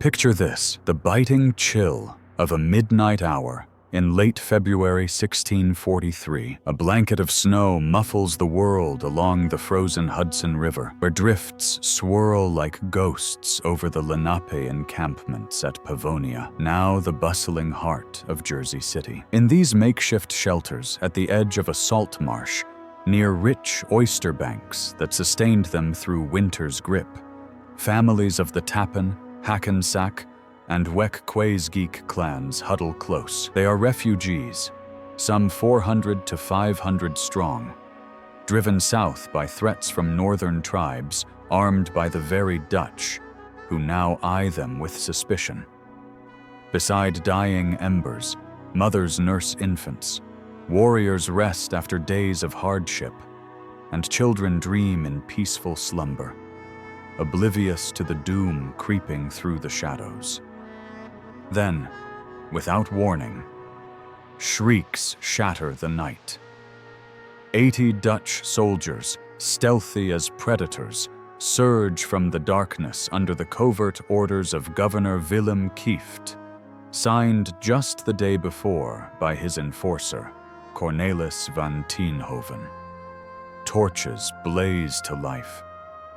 Picture this, the biting chill of a midnight hour in late February 1643. A blanket of snow muffles the world along the frozen Hudson River, where drifts swirl like ghosts over the Lenape encampments at Pavonia, now the bustling heart of Jersey City. In these makeshift shelters at the edge of a salt marsh, near rich oyster banks that sustained them through winter's grip, families of the Tappan, Hackensack, and Wappinger clans huddle close. They are refugees, some 400 to 500 strong, driven south by threats from northern tribes armed by the very Dutch, who now eye them with suspicion. Beside dying embers, mothers nurse infants, warriors rest after days of hardship, and children dream in peaceful slumber, oblivious to the doom creeping through the shadows. Then, without warning, shrieks shatter the night. 80 Dutch soldiers, stealthy as predators, surge from the darkness under the covert orders of Governor Willem Kieft, signed just the day before by his enforcer, Cornelis van Tienhoven. Torches blaze to life,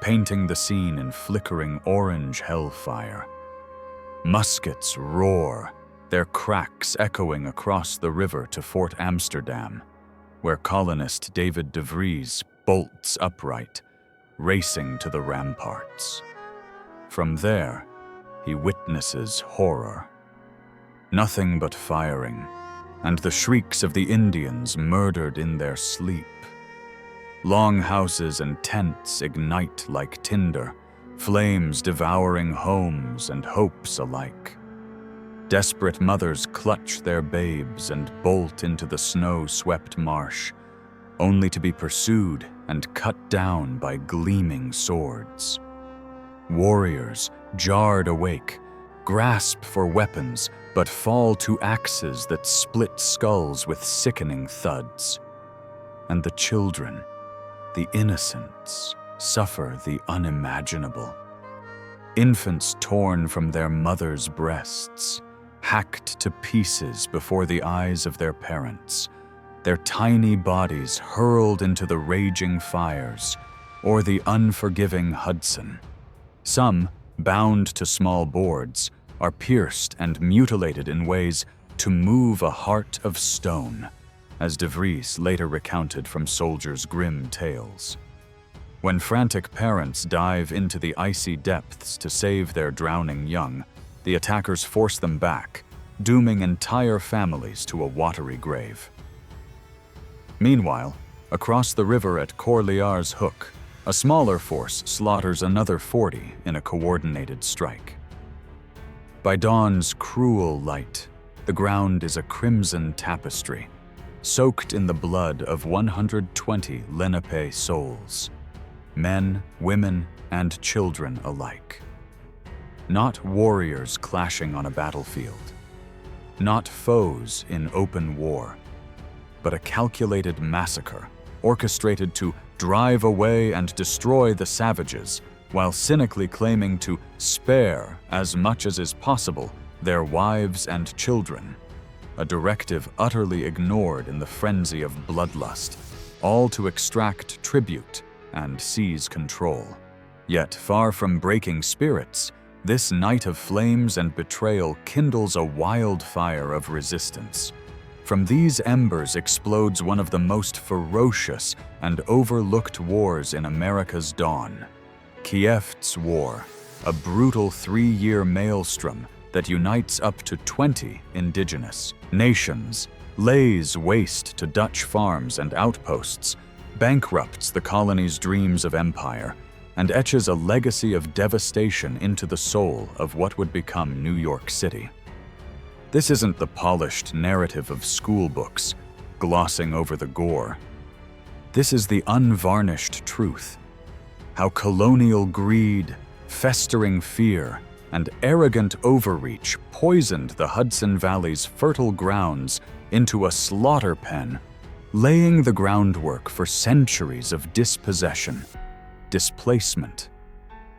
painting the scene in flickering orange hellfire. Muskets roar, their cracks echoing across the river to Fort Amsterdam, where colonist David de Vries bolts upright, racing to the ramparts. From there, he witnesses horror. Nothing but firing, and the shrieks of the Indians murdered in their sleep. Long houses and tents ignite like tinder, flames devouring homes and hopes alike. Desperate mothers clutch their babes and bolt into the snow-swept marsh, only to be pursued and cut down by gleaming swords. Warriors, jarred awake, grasp for weapons but fall to axes that split skulls with sickening thuds. And the children, the innocents, suffer the unimaginable. Infants torn from their mothers' breasts, hacked to pieces before the eyes of their parents, their tiny bodies hurled into the raging fires or the unforgiving Hudson. Some, bound to small boards, are pierced and mutilated in ways to move a heart of stone, as de Vries later recounted from soldiers' grim tales. When frantic parents dive into the icy depths to save their drowning young, the attackers force them back, dooming entire families to a watery grave. Meanwhile, across the river at Corlear's Hook, a smaller force slaughters another 40 in a coordinated strike. By dawn's cruel light, the ground is a crimson tapestry, soaked in the blood of 120 Lenape souls, men, women, and children alike. Not warriors clashing on a battlefield, not foes in open war, but a calculated massacre orchestrated to drive away and destroy the savages while cynically claiming to spare as much as is possible their wives and children, a directive utterly ignored in the frenzy of bloodlust, all to extract tribute and seize control. Yet, far from breaking spirits, this night of flames and betrayal kindles a wildfire of resistance. From these embers explodes one of the most ferocious and overlooked wars in America's dawn, Kiefts' War, a brutal 3-year maelstrom that unites up to 20 indigenous nations, lays waste to Dutch farms and outposts, bankrupts the colony's dreams of empire, and etches a legacy of devastation into the soul of what would become New York City. This isn't the polished narrative of school books, glossing over the gore. This is the unvarnished truth. How colonial greed, festering fear, and arrogant overreach poisoned the Hudson Valley's fertile grounds into a slaughter pen, laying the groundwork for centuries of dispossession, displacement,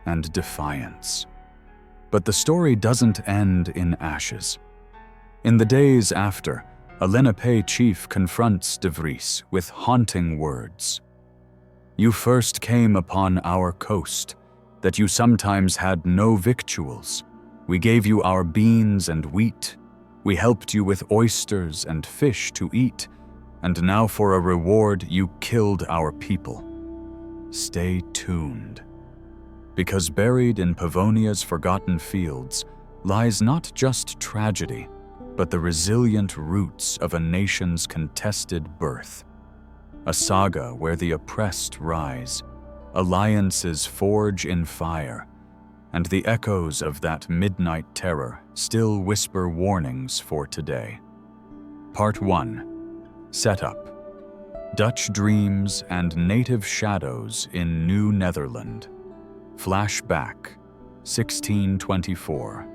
and defiance. But the story doesn't end in ashes. In the days after, a Lenape chief confronts De Vries with haunting words. "You first came upon our coast, that you sometimes had no victuals. We gave you our beans and wheat. We helped you with oysters and fish to eat, and now for a reward you killed our people. Stay tuned." Because buried in Pavonia's forgotten fields lies not just tragedy, but the resilient roots of a nation's contested birth. A saga where the oppressed rise, alliances forge in fire, and the echoes of that midnight terror still whisper warnings for today. Part 1. Setup: Dutch dreams and native shadows in New Netherland. Flashback: 1624.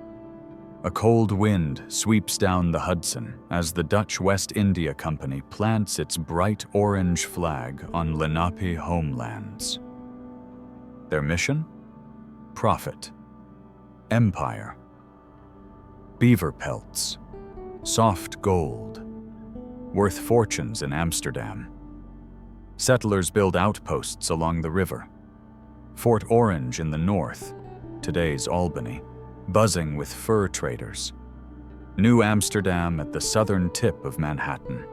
A cold wind sweeps down the Hudson as the Dutch West India Company plants its bright orange flag on Lenape homelands. Their mission? Profit. Empire. Beaver pelts. Soft gold. Worth fortunes in Amsterdam. Settlers build outposts along the river. Fort Orange in the north, today's Albany, buzzing with fur traders. New Amsterdam at the southern tip of Manhattan,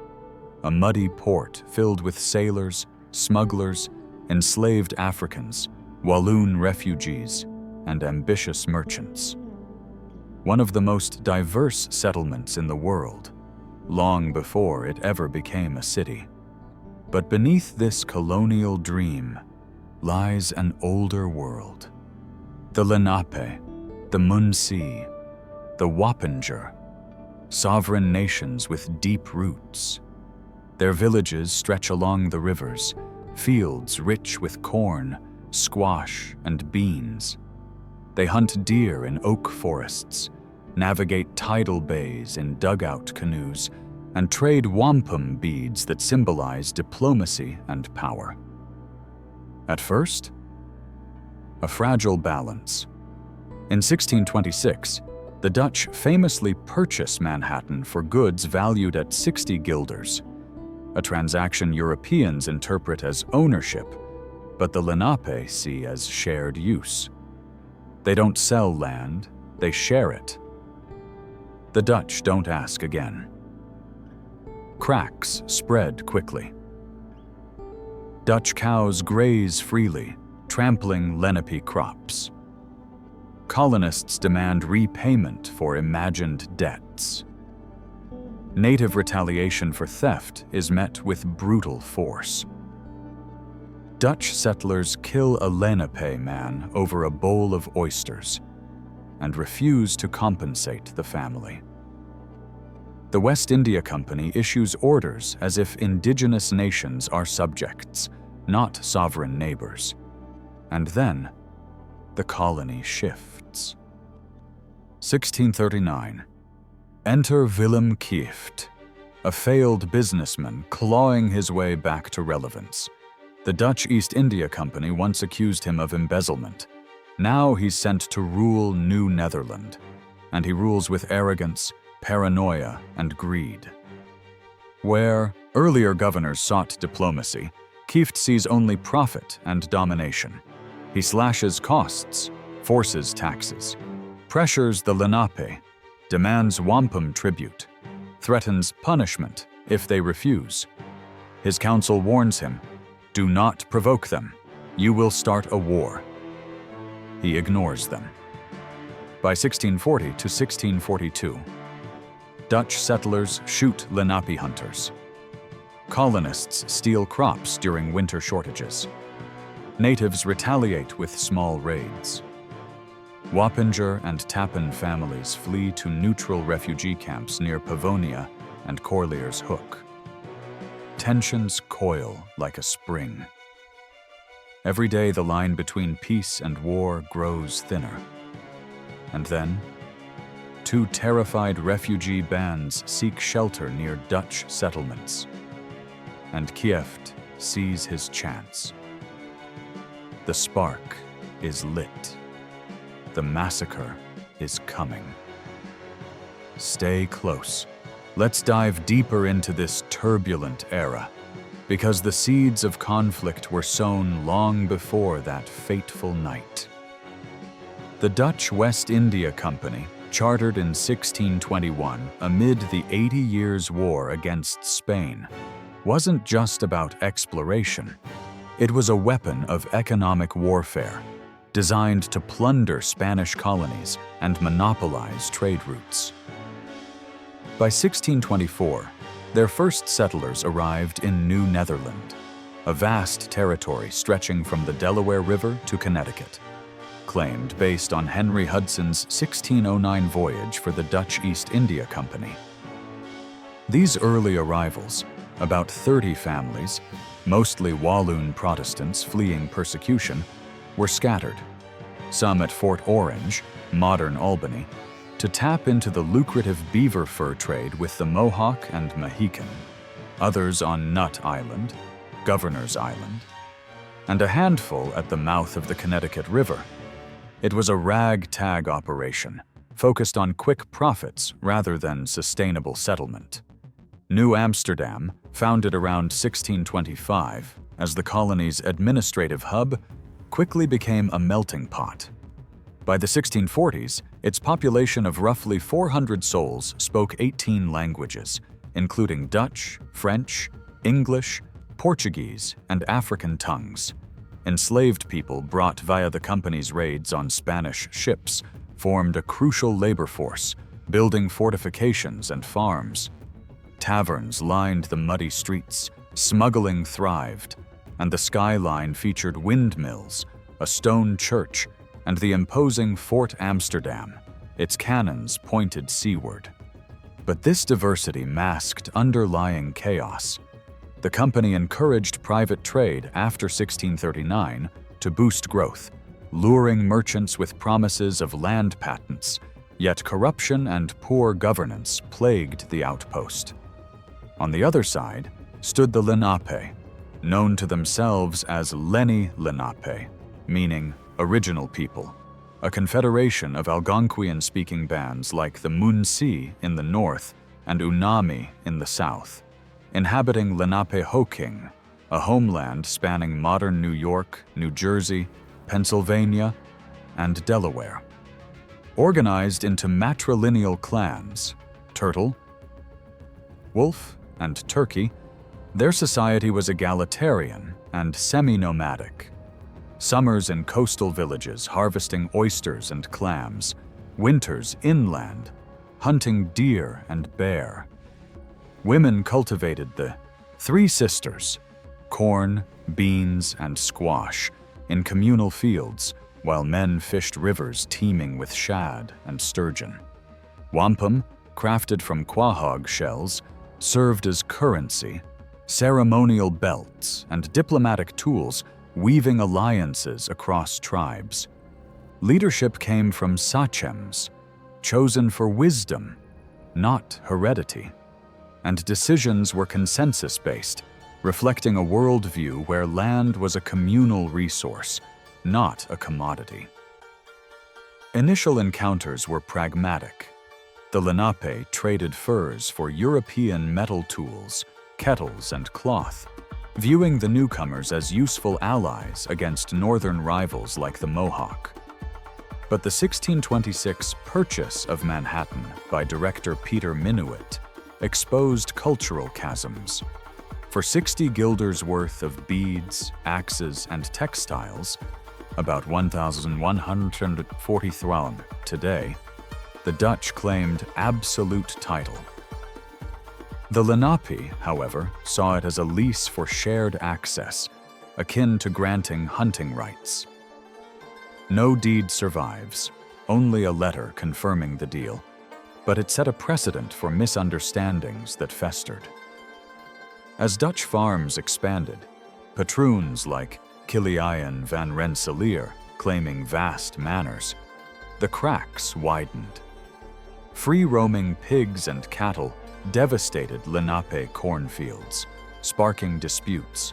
a muddy port filled with sailors, smugglers, enslaved Africans, Walloon refugees, and ambitious merchants. One of the most diverse settlements in the world, long before it ever became a city. But beneath this colonial dream lies an older world. The Lenape, the Munsee, the Wappinger, sovereign nations with deep roots. Their villages stretch along the rivers, fields rich with corn, squash, and beans. They hunt deer in oak forests, navigate tidal bays in dugout canoes, and trade wampum beads that symbolize diplomacy and power. At first, a fragile balance. In 1626, the Dutch famously purchase Manhattan for goods valued at 60 guilders, a transaction Europeans interpret as ownership, but the Lenape see as shared use. They don't sell land, they share it. The Dutch don't ask again. Cracks spread quickly. Dutch cows graze freely, trampling Lenape crops. Colonists demand repayment for imagined debts. Native retaliation for theft is met with brutal force. Dutch settlers kill a Lenape man over a bowl of oysters and refuse to compensate the family. The West India Company issues orders as if indigenous nations are subjects, not sovereign neighbors. And then, the colony shifts. 1639. Enter Willem Kieft, a failed businessman clawing his way back to relevance. The Dutch East India Company once accused him of embezzlement. Now he's sent to rule New Netherland, and he rules with arrogance, paranoia, and greed. Where earlier governors sought diplomacy, Kieft sees only profit and domination. He slashes costs, forces taxes, pressures the Lenape, demands wampum tribute, threatens punishment if they refuse. His council warns him, "Do not provoke them. You will start a war." He ignores them. By 1640 to 1642, Dutch settlers shoot Lenape hunters. Colonists steal crops during winter shortages. Natives retaliate with small raids. Wappinger and Tappan families flee to neutral refugee camps near Pavonia and Corlear's Hook. Tensions coil like a spring. Every day the line between peace and war grows thinner. And then, two terrified refugee bands seek shelter near Dutch settlements. And Kieft sees his chance. The spark is lit. The massacre is coming. Stay close. Let's dive deeper into this turbulent era, because the seeds of conflict were sown long before that fateful night. The Dutch West India Company, chartered in 1621 amid the 80 Years' War against Spain, wasn't just about exploration. It was a weapon of economic warfare, designed to plunder Spanish colonies and monopolize trade routes. By 1624, their first settlers arrived in New Netherland, a vast territory stretching from the Delaware River to Connecticut, claimed based on Henry Hudson's 1609 voyage for the Dutch East India Company. These early arrivals, about 30 families, mostly Walloon Protestants fleeing persecution, were scattered, some at Fort Orange, modern Albany, to tap into the lucrative beaver fur trade with the Mohawk and Mohican, others on Nut Island, Governor's Island, and a handful at the mouth of the Connecticut River. It was a ragtag operation, focused on quick profits rather than sustainable settlement. New Amsterdam, founded around 1625 as the colony's administrative hub, quickly became a melting pot. By the 1640s, its population of roughly 400 souls spoke 18 languages, including Dutch, French, English, Portuguese, and African tongues. Enslaved people brought via the company's raids on Spanish ships formed a crucial labor force, building fortifications and farms. Taverns lined the muddy streets, smuggling thrived, and the skyline featured windmills, a stone church, and the imposing Fort Amsterdam, its cannons pointed seaward. But this diversity masked underlying chaos. The company encouraged private trade after 1639 to boost growth, luring merchants with promises of land patents, yet corruption and poor governance plagued the outpost. On the other side stood the Lenape, known to themselves as Lenape, meaning original people, a confederation of Algonquian-speaking bands like the Munsee in the north and Unami in the south, inhabiting Lenapehoking, a homeland spanning modern New York, New Jersey, Pennsylvania, and Delaware. Organized into matrilineal clans, Turtle, Wolf, and Turkey, their society was egalitarian and semi-nomadic. Summers in coastal villages harvesting oysters and clams, winters inland, hunting deer and bear. Women cultivated the three sisters, corn, beans, and squash, in communal fields, while men fished rivers teeming with shad and sturgeon. Wampum, crafted from quahog shells, served as currency, ceremonial belts, and diplomatic tools, weaving alliances across tribes. Leadership came from sachems, chosen for wisdom, not heredity, and decisions were consensus-based, reflecting a worldview where land was a communal resource, not a commodity. Initial encounters were pragmatic. The Lenape traded furs for European metal tools, kettles, and cloth, viewing the newcomers as useful allies against northern rivals like the Mohawk. But the 1626 purchase of Manhattan by director Peter Minuit exposed cultural chasms. For 60 guilders worth of beads, axes, and textiles, about 1,140 throne today, the Dutch claimed absolute title. The Lenape, however, saw it as a lease for shared access, akin to granting hunting rights. No deed survives, only a letter confirming the deal, but it set a precedent for misunderstandings that festered. As Dutch farms expanded, patroons like Kiliaen van Rensselaer claiming vast manors, the cracks widened. Free-roaming pigs and cattle devastated Lenape cornfields, sparking disputes.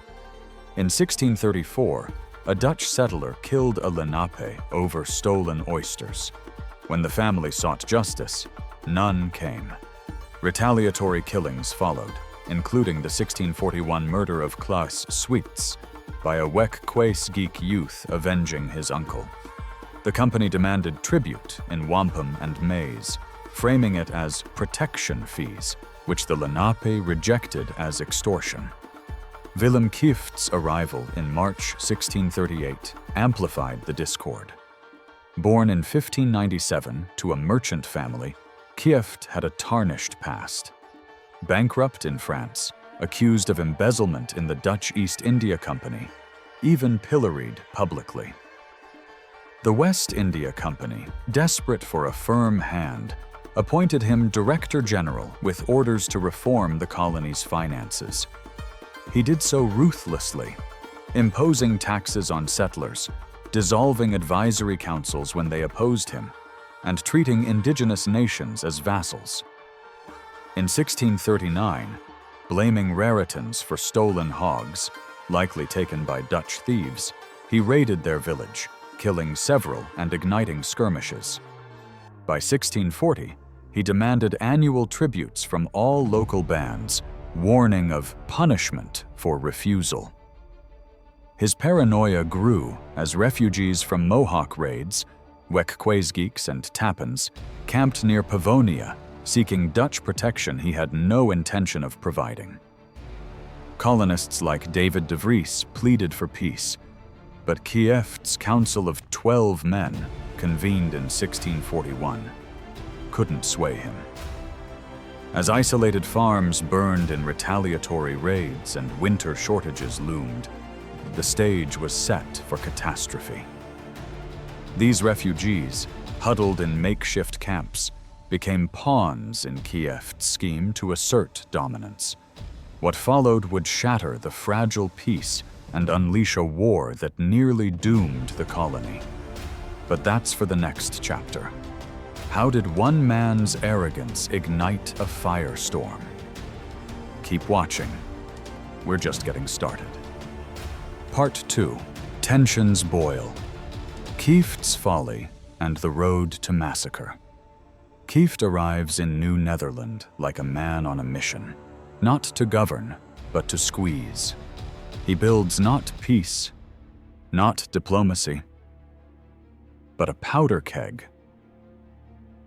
In 1634, a Dutch settler killed a Lenape over stolen oysters. When the family sought justice, none came. Retaliatory killings followed, including the 1641 murder of Klaas Sweets by a Wekweesgeek youth avenging his uncle. The company demanded tribute in wampum and maize, framing it as protection fees, which the Lenape rejected as extortion. Willem Kieft's arrival in March 1638 amplified the discord. Born in 1597 to a merchant family, Kieft had a tarnished past. Bankrupt in France, accused of embezzlement in the Dutch East India Company, even pilloried publicly. The West India Company, desperate for a firm hand, appointed him Director General with orders to reform the colony's finances. He did so ruthlessly, imposing taxes on settlers, dissolving advisory councils when they opposed him, and treating indigenous nations as vassals. In 1639, blaming Raritans for stolen hogs, likely taken by Dutch thieves, he raided their village, killing several and igniting skirmishes. By 1640, he demanded annual tributes from all local bands, warning of punishment for refusal. His paranoia grew as refugees from Mohawk raids, Wekweesgeeks and Tappans, camped near Pavonia, seeking Dutch protection he had no intention of providing. Colonists like David de Vries pleaded for peace, but Kieft's council of 12 men, convened in 1641, couldn't sway him. As isolated farms burned in retaliatory raids and winter shortages loomed, the stage was set for catastrophe. These refugees, huddled in makeshift camps, became pawns in Kieft's scheme to assert dominance. What followed would shatter the fragile peace and unleash a war that nearly doomed the colony. But that's for the next chapter. How did one man's arrogance ignite a firestorm? Keep watching. We're just getting started. Part 2. Tensions boil. Kieft's folly and the road to massacre. Kieft arrives in New Netherland like a man on a mission, not to govern, but to squeeze. He builds not peace, not diplomacy, but a powder keg.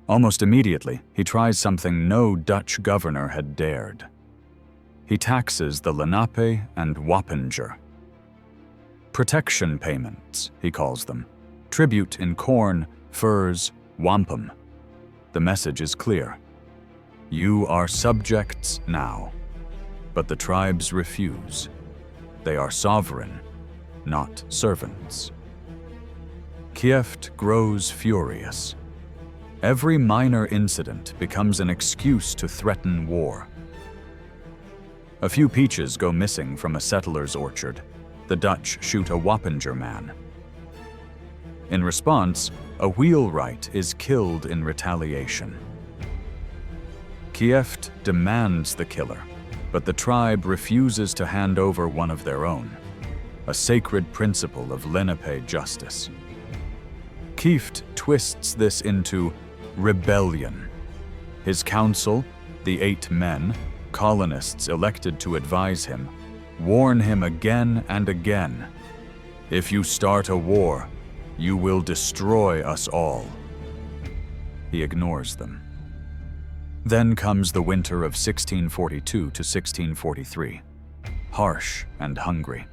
Almost immediately, he tries something no Dutch governor had dared. He taxes the Lenape and Wappinger. Protection payments, he calls them. Tribute in corn, furs, wampum. The message is clear. You are subjects now, but the tribes refuse. They are sovereign, not servants. Kieft grows furious. Every minor incident becomes an excuse to threaten war. A few peaches go missing from a settler's orchard. The Dutch shoot a Wappinger man. In response, a wheelwright is killed in retaliation. Kieft demands the killer, but the tribe refuses to hand over one of their own, a sacred principle of Lenape justice. Kieft twists this into rebellion. His council, the 8 men, colonists elected to advise him, warn him again and again, if you start a war, you will destroy us all. He ignores them. Then comes the winter of 1642 to 1643, harsh and hungry.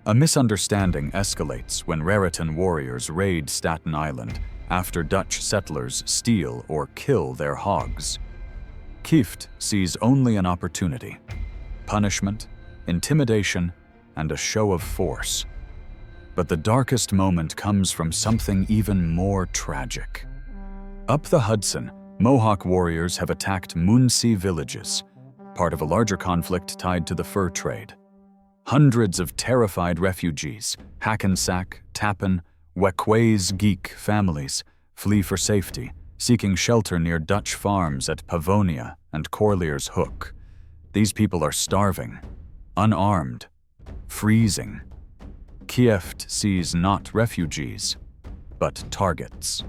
A misunderstanding escalates when Raritan warriors raid Staten Island after Dutch settlers steal or kill their hogs. Kieft sees only an opportunity: punishment, intimidation, and a show of force. But the darkest moment comes from something even more tragic. Up the Hudson, Mohawk warriors have attacked Munsee villages, part of a larger conflict tied to the fur trade. Hundreds of terrified refugees, Hackensack, Tappan, Wekweesgeek families, flee for safety, seeking shelter near Dutch farms at Pavonia and Corlear's Hook. These people are starving, unarmed, freezing. Kieft sees not refugees, but targets.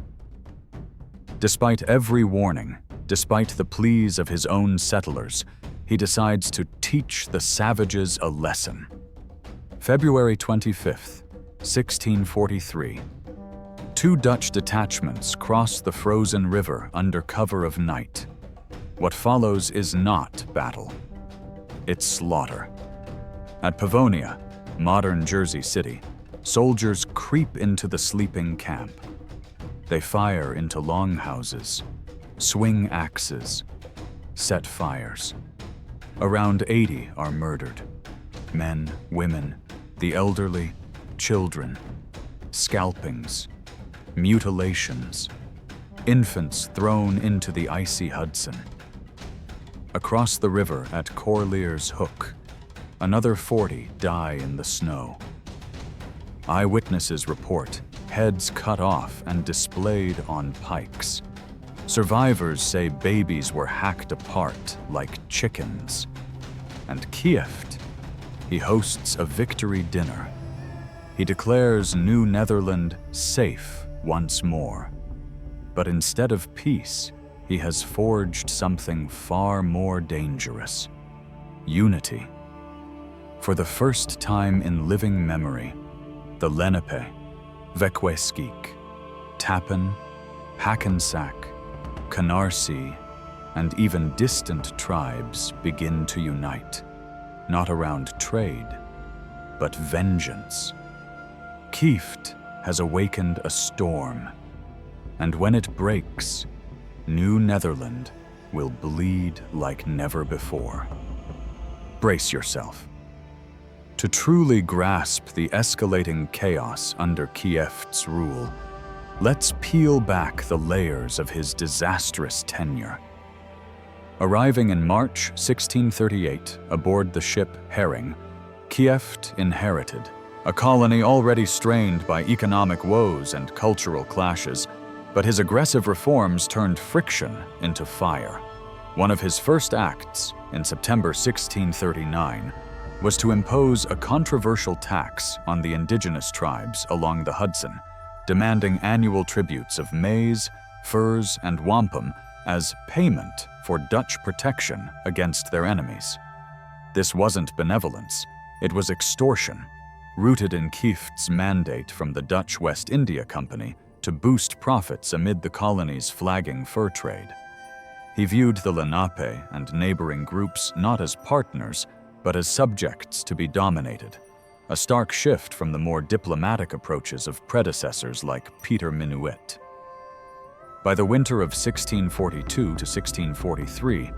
Despite every warning, despite the pleas of his own settlers, he decides to teach the savages a lesson. February 25th, 1643. Two Dutch detachments cross the frozen river under cover of night. What follows is not battle. It's slaughter. At Pavonia, modern Jersey City, soldiers creep into the sleeping camp. They fire into longhouses, swing axes, set fires. Around 80 are murdered. Men, women, the elderly, children. Scalpings, mutilations, infants thrown into the icy Hudson. Across the river at Corlear's Hook, another 40 die in the snow. Eyewitnesses report heads cut off and displayed on pikes. Survivors say babies were hacked apart like chickens. And Kieft, he hosts a victory dinner. He declares New Netherland safe once more. But instead of peace, he has forged something far more dangerous: unity. For the first time in living memory, the Lenape, Wappinger, Tappan, Hackensack, Canarsie, and even distant tribes begin to unite, not around trade, but vengeance. Kieft has awakened a storm, and when it breaks, New Netherland will bleed like never before. Brace yourself. To truly grasp the escalating chaos under Kiefts' rule, let's peel back the layers of his disastrous tenure. Arriving in March 1638 aboard the ship Herring, Kieft inherited a colony already strained by economic woes and cultural clashes, but his aggressive reforms turned friction into fire. One of his first acts, in September 1639, was to impose a controversial tax on the indigenous tribes along the Hudson, demanding annual tributes of maize, furs, and wampum as payment for Dutch protection against their enemies. This wasn't benevolence, it was extortion, rooted in Kieft's mandate from the Dutch West India Company to boost profits amid the colony's flagging fur trade. He viewed the Lenape and neighboring groups not as partners, but as subjects to be dominated, a stark shift from the more diplomatic approaches of predecessors like Peter Minuit. By the winter of 1642 to 1643,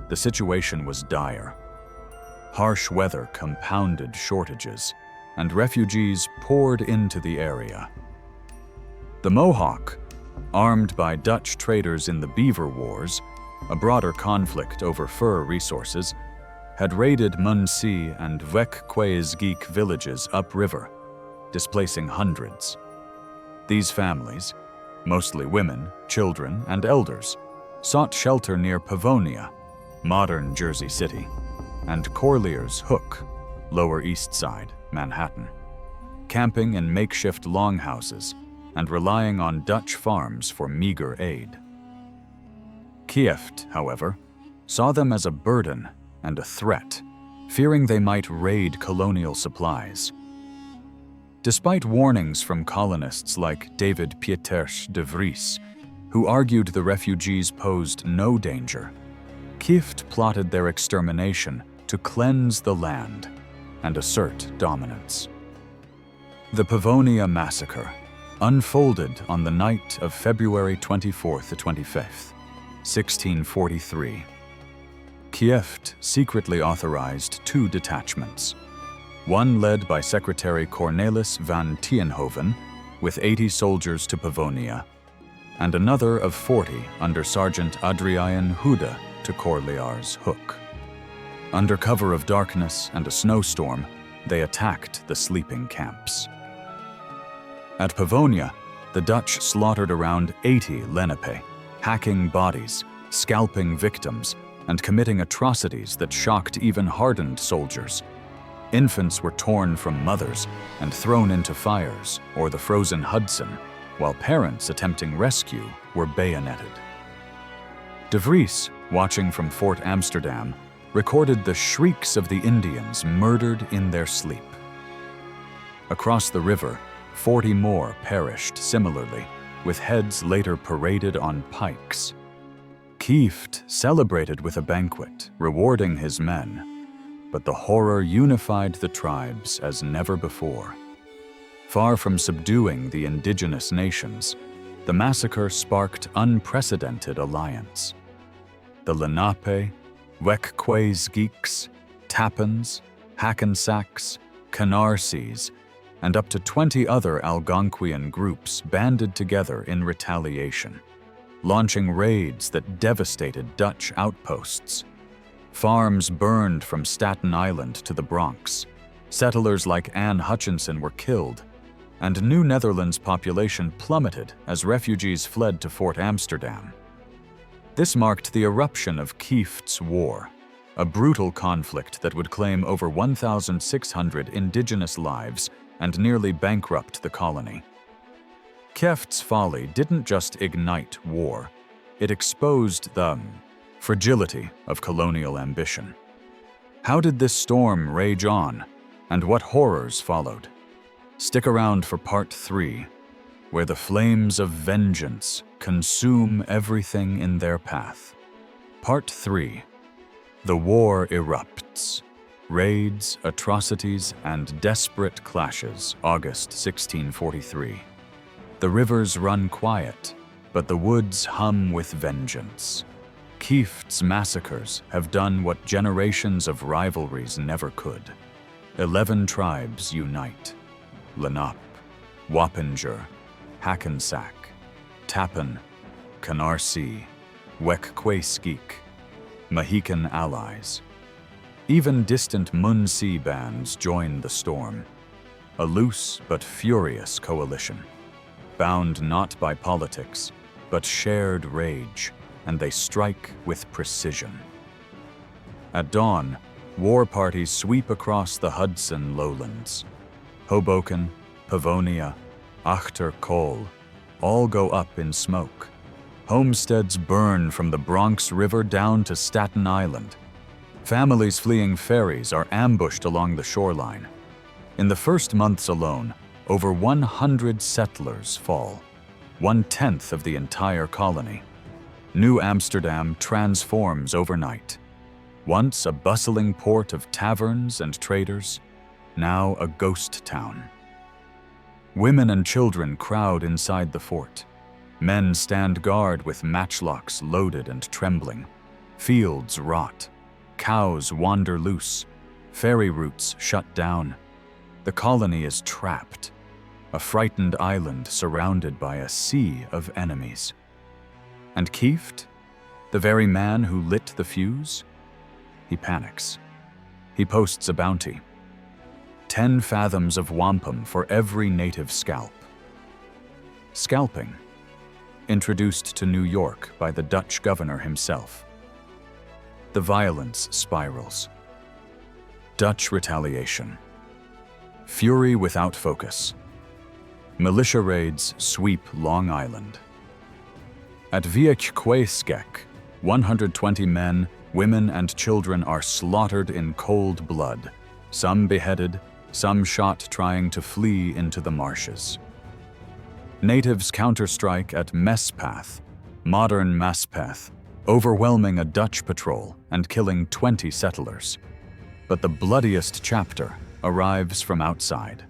the situation was dire. Harsh weather compounded shortages, and refugees poured into the area. The Mohawk, armed by Dutch traders in the Beaver Wars, a broader conflict over fur resources, had raided Munsee and Wappinger villages upriver, displacing hundreds. These families, mostly women, children, and elders, sought shelter near Pavonia, modern Jersey City, and Corlear's Hook, Lower East Side, Manhattan, camping in makeshift longhouses and relying on Dutch farms for meager aid. Kieft, however, saw them as a burden and a threat, fearing they might raid colonial supplies. Despite warnings from colonists like David Pietersz de Vries, who argued the refugees posed no danger, Kieft plotted their extermination to cleanse the land and assert dominance. The Pavonia Massacre unfolded on the night of February 24th to 25th, 1643. Kieft secretly authorized 2 detachments, one led by Secretary Cornelis van Tienhoven with 80 soldiers to Pavonia, and another of 40 under Sergeant Adriaan Hude to Corlear's Hook. Under cover of darkness and a snowstorm, they attacked the sleeping camps. At Pavonia, the Dutch slaughtered around 80 Lenape, hacking bodies, scalping victims, and committing atrocities that shocked even hardened soldiers. Infants were torn from mothers and thrown into fires or the frozen Hudson, while parents attempting rescue were bayoneted. De Vries, watching from Fort Amsterdam, recorded the shrieks of the Indians murdered in their sleep. Across the river, 40 more perished similarly, with heads later paraded on pikes. Kieft celebrated with a banquet, rewarding his men, but the horror unified the tribes as never before. Far from subduing the indigenous nations, the massacre sparked unprecedented alliance. The Lenape, Wekquaesgeeks, Tappans, Hackensacks, Canarsies, and up to 20 other Algonquian groups banded together in retaliation, launching raids that devastated Dutch outposts. Farms burned from Staten Island to the Bronx. Settlers like Anne Hutchinson were killed, and New Netherland's population plummeted as refugees fled to Fort Amsterdam. This marked the eruption of Kiefts' War, a brutal conflict that would claim over 1,600 indigenous lives and nearly bankrupt the colony. Kiefts' folly didn't just ignite war, it exposed the fragility of colonial ambition. How did this storm rage on, and what horrors followed? Stick around for Part 3, where the flames of vengeance consume everything in their path. Part 3. The war erupts. Raids, atrocities, and desperate clashes, August 1643. The rivers run quiet, but the woods hum with vengeance. Kiefts' massacres have done what generations of rivalries never could. 11 tribes unite. Lenape, Wappinger, Hackensack, Tappan, Canarsie, Wekquaesgeek, Mohican allies. Even distant Munsee bands join the storm, a loose but furious coalition, bound not by politics, but shared rage, and they strike with precision. At dawn, war parties sweep across the Hudson lowlands. Hoboken, Pavonia, Cole, all go up in smoke. Homesteads burn from the Bronx River down to Staten Island. Families fleeing ferries are ambushed along the shoreline. In the first months alone, over 100 settlers fall, 1/10 of the entire colony. New Amsterdam transforms overnight. Once a bustling port of taverns and traders, now a ghost town. Women and children crowd inside the fort. Men stand guard with matchlocks loaded and trembling. Fields rot. Cows wander loose. Ferry routes shut down. The colony is trapped, a frightened island surrounded by a sea of enemies. And Kieft, the very man who lit the fuse? He panics. He posts a bounty. 10 fathoms of wampum for every native scalp. Scalping, introduced to New York by the Dutch governor himself. The violence spirals. Dutch retaliation. Fury without focus. Militia raids sweep Long Island. At Wekquaesgeek, 120 men, women, and children are slaughtered in cold blood, some beheaded, some shot trying to flee into the marshes. Natives counterstrike at Mespeth, modern Maspeth, overwhelming a Dutch patrol and killing 20 settlers. But the bloodiest chapter arrives from outside.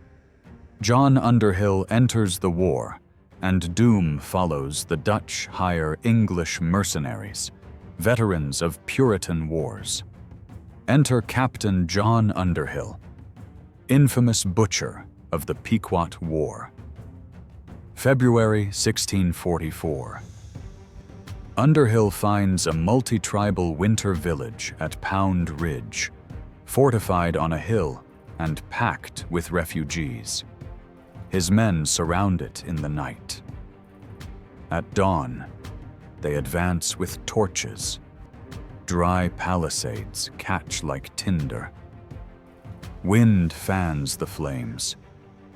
John Underhill enters the war, and doom follows the Dutch hire English mercenaries, veterans of Puritan wars. Enter Captain John Underhill, infamous butcher of the Pequot War. February 1644. Underhill finds a multi-tribal winter village at Pound Ridge, fortified on a hill and packed with refugees. His men surround it in the night. At dawn, they advance with torches. Dry palisades catch like tinder. Wind fans the flames.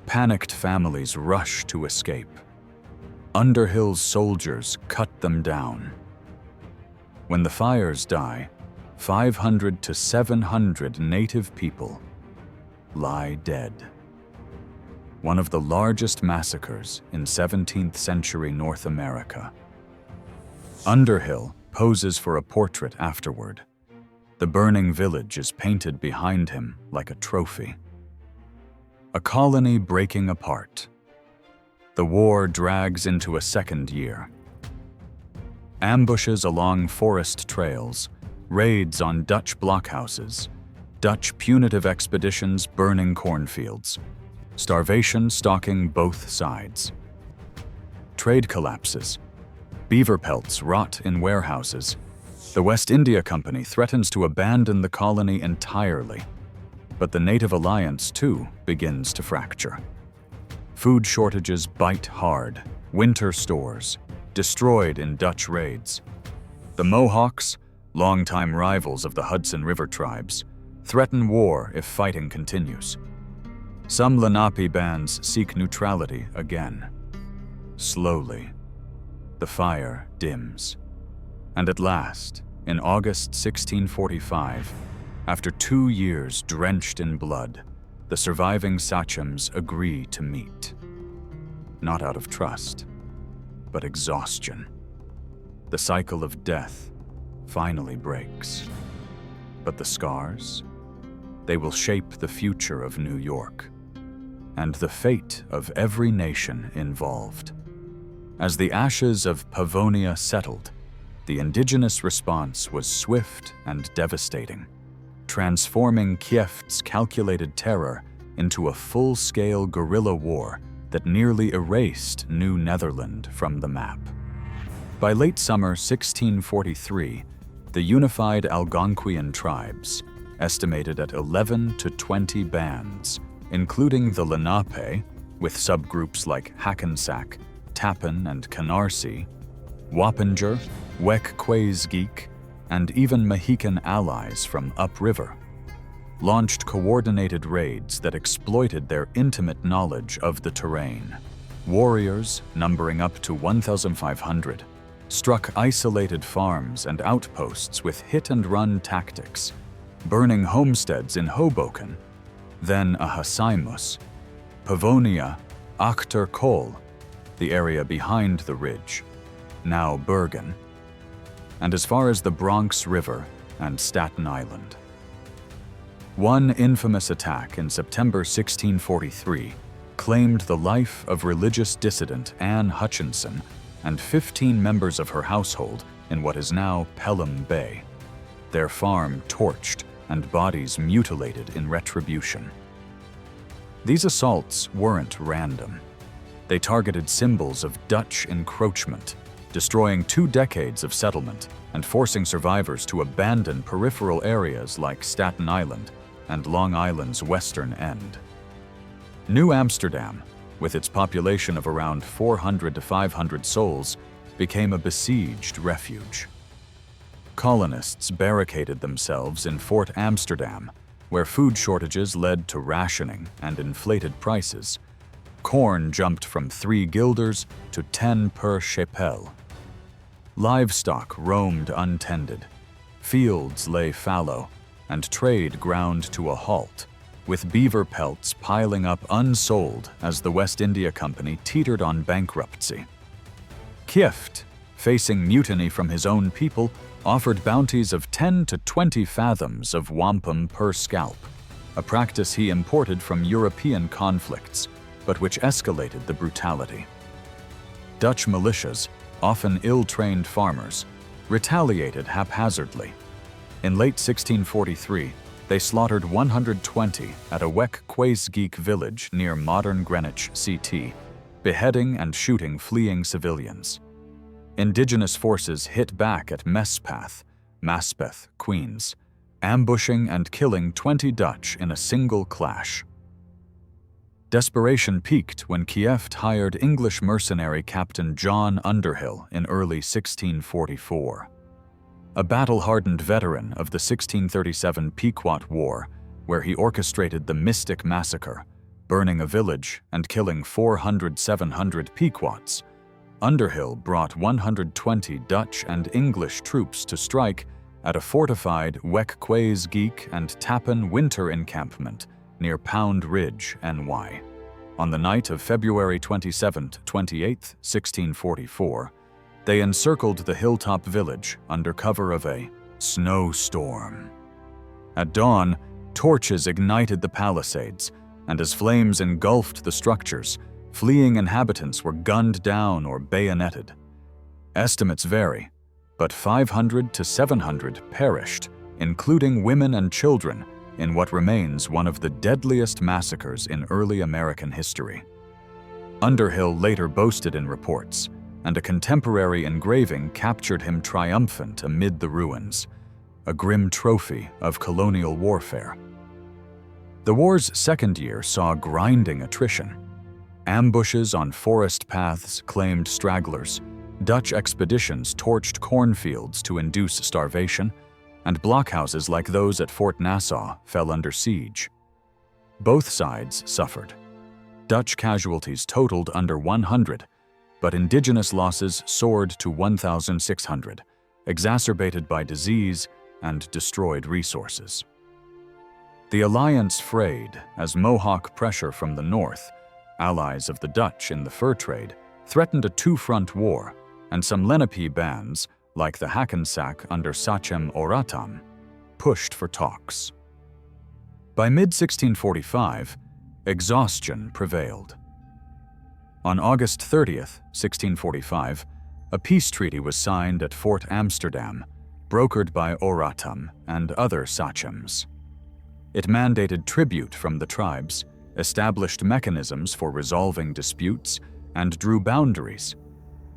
Panicked families rush to escape. Underhill's soldiers cut them down. When the fires die, 500 to 700 native people lie dead. One of the largest massacres in 17th century North America. Underhill poses for a portrait afterward. The burning village is painted behind him like a trophy. A colony breaking apart. The war drags into a second year. Ambushes along forest trails, raids on Dutch blockhouses, Dutch punitive expeditions burning cornfields, starvation stalking both sides. Trade collapses. Beaver pelts rot in warehouses. The West India Company threatens to abandon the colony entirely. But the Native Alliance, too, begins to fracture. Food shortages bite hard. Winter stores, destroyed in Dutch raids. The Mohawks, longtime rivals of the Hudson River tribes, threaten war if fighting continues. Some Lenape bands seek neutrality again. Slowly, the fire dims. And at last, in August 1645, after 2 years drenched in blood, the surviving sachems agree to meet. Not out of trust, but exhaustion. The cycle of death finally breaks. But the scars? They will shape the future of New York, and the fate of every nation involved. As the ashes of Pavonia settled, the Indigenous response was swift and devastating, transforming Kiefts' calculated terror into a full-scale guerrilla war that nearly erased New Netherland from the map. By late summer 1643, the unified Algonquian tribes, estimated at 11 to 20 bands, including the Lenape, with subgroups like Hackensack, Tappan and Canarsie, Wappinger, Wekquaesgeek, and even Mohican allies from upriver, launched coordinated raids that exploited their intimate knowledge of the terrain. Warriors, numbering up to 1,500, struck isolated farms and outposts with hit-and-run tactics, burning homesteads in Hoboken, then Ahasaimus, Pavonia, Actor Cole, the area behind the ridge, now Bergen, and as far as the Bronx River and Staten Island. One infamous attack in September 1643 claimed the life of religious dissident Anne Hutchinson and 15 members of her household in what is now Pelham Bay, their farm torched and bodies mutilated in retribution. These assaults weren't random. They targeted symbols of Dutch encroachment, destroying 2 decades of settlement and forcing survivors to abandon peripheral areas like Staten Island and Long Island's western end. New Amsterdam, with its population of around 400 to 500 souls, became a besieged refuge. Colonists barricaded themselves in Fort Amsterdam, where food shortages led to rationing and inflated prices. Corn jumped from 3 guilders to 10 per chapelle. Livestock roamed untended. Fields lay fallow, and trade ground to a halt, with beaver pelts piling up unsold as the West India Company teetered on bankruptcy. Kieft, facing mutiny from his own people, offered bounties of 10 to 20 fathoms of wampum per scalp, a practice he imported from European conflicts, but which escalated the brutality. Dutch militias, often ill-trained farmers, retaliated haphazardly. In late 1643, they slaughtered 120 at a Wekquaesgeek village near modern Greenwich, CT, beheading and shooting fleeing civilians. Indigenous forces hit back at Mespeth, Queens, ambushing and killing 20 Dutch in a single clash. Desperation peaked when Kieft hired English mercenary Captain John Underhill in early 1644. A battle-hardened veteran of the 1637 Pequot War, where he orchestrated the Mystic Massacre, burning a village and killing 400–700 Pequots, Underhill brought 120 Dutch and English troops to strike at a fortified Wekweesgeek and Tappan winter encampment near Pound Ridge, NY. On the night of February 27–28, 1644, they encircled the hilltop village under cover of a snowstorm. At dawn, torches ignited the palisades, and as flames engulfed the structures, fleeing inhabitants were gunned down or bayoneted. Estimates vary, but 500 to 700 perished, including women and children, in what remains one of the deadliest massacres in early American history. Underhill later boasted in reports, and a contemporary engraving captured him triumphant amid the ruins, a grim trophy of colonial warfare. The war's second year saw grinding attrition. Ambushes on forest paths claimed stragglers, Dutch expeditions torched cornfields to induce starvation, and blockhouses like those at Fort Nassau fell under siege. Both sides suffered. Dutch casualties totaled under 100, but Indigenous losses soared to 1,600, exacerbated by disease and destroyed resources. The alliance frayed as Mohawk pressure from the north, allies of the Dutch in the fur trade, threatened a two-front war, and some Lenape bands, like the Hackensack under Sachem Oratam, pushed for talks. By mid-1645, exhaustion prevailed. On August 30th, 1645, a peace treaty was signed at Fort Amsterdam, brokered by Oratam and other sachems. It mandated tribute from the tribes, established mechanisms for resolving disputes, and drew boundaries,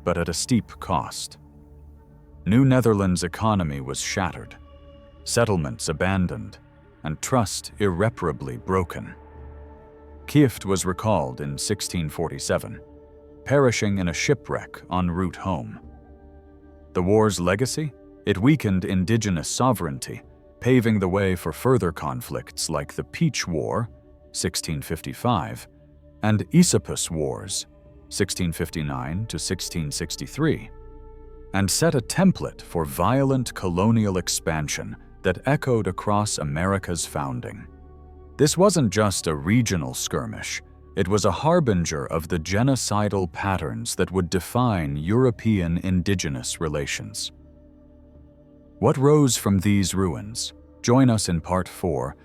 but at a steep cost. New Netherland's economy was shattered, settlements abandoned, and trust irreparably broken. Kieft was recalled in 1647, perishing in a shipwreck en route home. The war's legacy? It weakened Indigenous sovereignty, paving the way for further conflicts like the Peach War, 1655, and Esopus Wars, 1659 to 1663, and set a template for violent colonial expansion that echoed across America's founding. This wasn't just a regional skirmish, it was a harbinger of the genocidal patterns that would define European Indigenous relations. What rose from these ruins? Join us in Part 4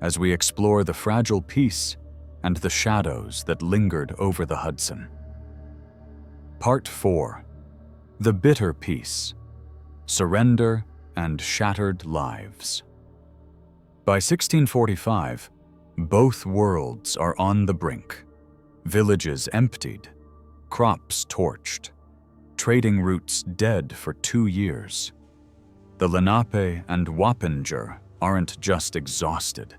as we explore the fragile peace and the shadows that lingered over the Hudson. Part 4. The Bitter Peace. Surrender and Shattered Lives. By 1645, both worlds are on the brink. Villages emptied, crops torched, trading routes dead for 2 years. The Lenape and Wappinger aren't just exhausted,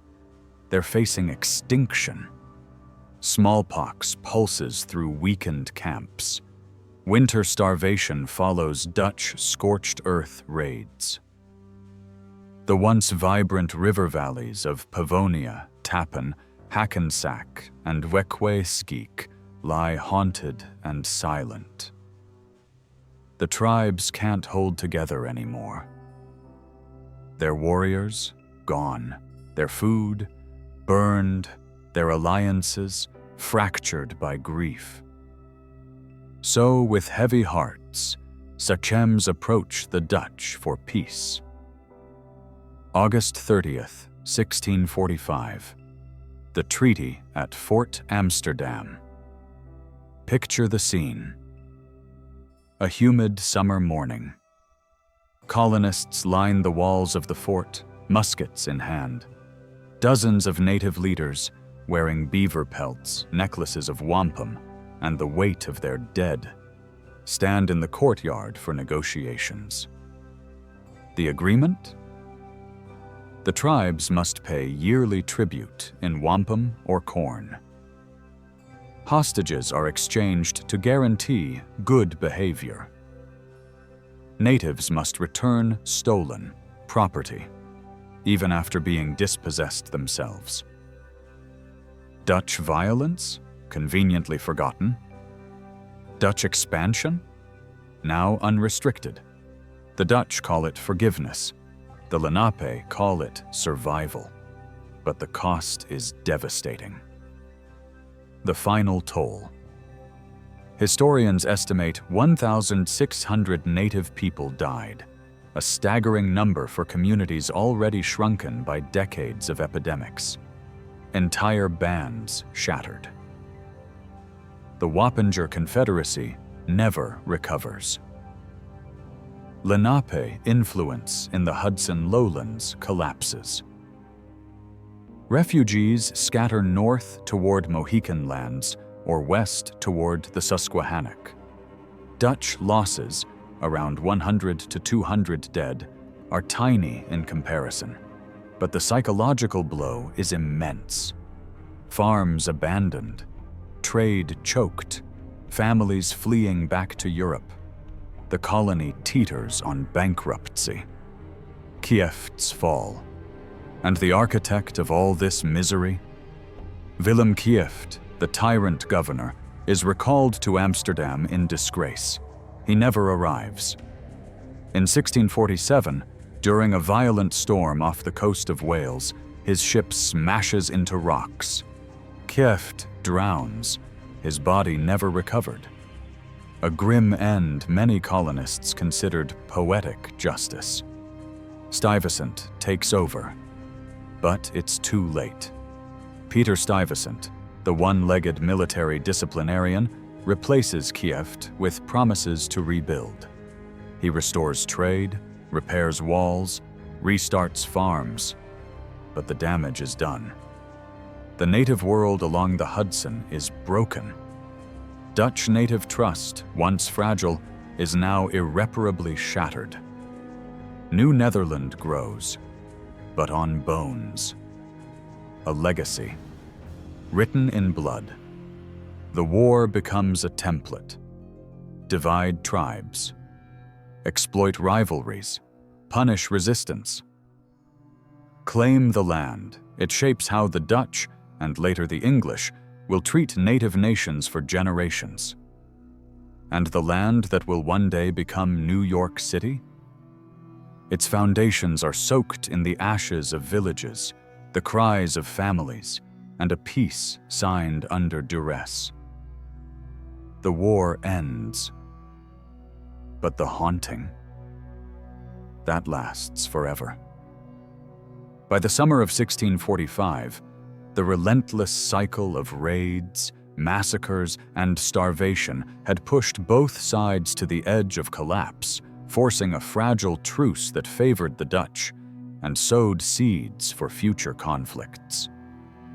they're facing extinction. Smallpox pulses through weakened camps. Winter starvation follows Dutch scorched earth raids. The once vibrant river valleys of Pavonia, Tappan, Hackensack, and Wekweesgeek lie haunted and silent. The tribes can't hold together anymore. Their warriors, gone. Their food, burned. Their alliances, fractured by grief. So, with heavy hearts, sachems approach the Dutch for peace. August 30th, 1645. The treaty at Fort Amsterdam. Picture the scene. A humid summer morning. Colonists line the walls of the fort, muskets in hand. Dozens of native leaders, wearing beaver pelts, necklaces of wampum, and the weight of their dead, stand in the courtyard for negotiations. The agreement? The tribes must pay yearly tribute in wampum or corn. Hostages are exchanged to guarantee good behavior. Natives must return stolen property, even after being dispossessed themselves. Dutch violence, conveniently forgotten. Dutch expansion? Now unrestricted. The Dutch call it forgiveness. The Lenape call it survival. But the cost is devastating. The final toll. Historians estimate 1,600 native people died, a staggering number for communities already shrunken by decades of epidemics. Entire bands shattered. The Wappinger Confederacy never recovers. Lenape influence in the Hudson lowlands collapses. Refugees scatter north toward Mohican lands or west toward the Susquehannock. Dutch losses, around 100 to 200 dead, are tiny in comparison, but the psychological blow is immense. Farms abandoned, trade choked, families fleeing back to Europe. The colony teeters on bankruptcy. Kiefts fall. And the architect of all this misery? Willem Kieft, the tyrant governor, is recalled to Amsterdam in disgrace. He never arrives. In 1647, during a violent storm off the coast of Wales, his ship smashes into rocks. Kieft drowns, his body never recovered. A grim end many colonists considered poetic justice. Stuyvesant takes over, but it's too late. Peter Stuyvesant, the one-legged military disciplinarian, replaces Kieft with promises to rebuild. He restores trade, repairs walls, restarts farms, but the damage is done. The native world along the Hudson is broken. Dutch native trust, once fragile, is now irreparably shattered. New Netherland grows, but on bones. A legacy, written in blood. The war becomes a template. Divide tribes. Exploit rivalries. Punish resistance. Claim the land. It shapes how the Dutch, and later the English, will treat native nations for generations. And the land that will one day become New York City? Its foundations are soaked in the ashes of villages, the cries of families, and a peace signed under duress. The war ends, but the haunting, that lasts forever. By the summer of 1645, the relentless cycle of raids, massacres, and starvation had pushed both sides to the edge of collapse, forcing a fragile truce that favored the Dutch and sowed seeds for future conflicts.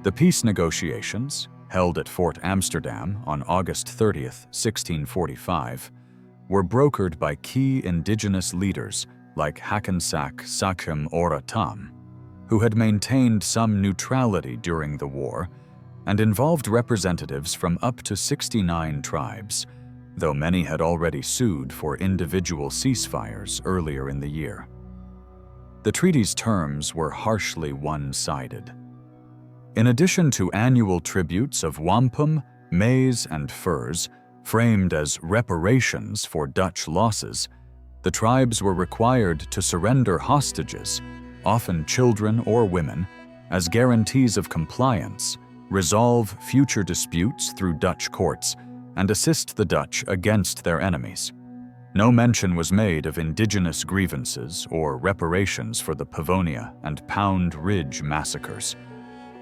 The peace negotiations, held at Fort Amsterdam on August 30th, 1645, were brokered by key indigenous leaders like Hackensack Sachem Ora Tam, who had maintained some neutrality during the war, and involved representatives from up to 69 tribes, though many had already sued for individual ceasefires earlier in the year. The treaty's terms were harshly one-sided. In addition to annual tributes of wampum, maize, and furs, framed as reparations for Dutch losses, the tribes were required to surrender hostages, often children or women, as guarantees of compliance, resolve future disputes through Dutch courts, and assist the Dutch against their enemies. No mention was made of indigenous grievances or reparations for the Pavonia and Pound Ridge massacres,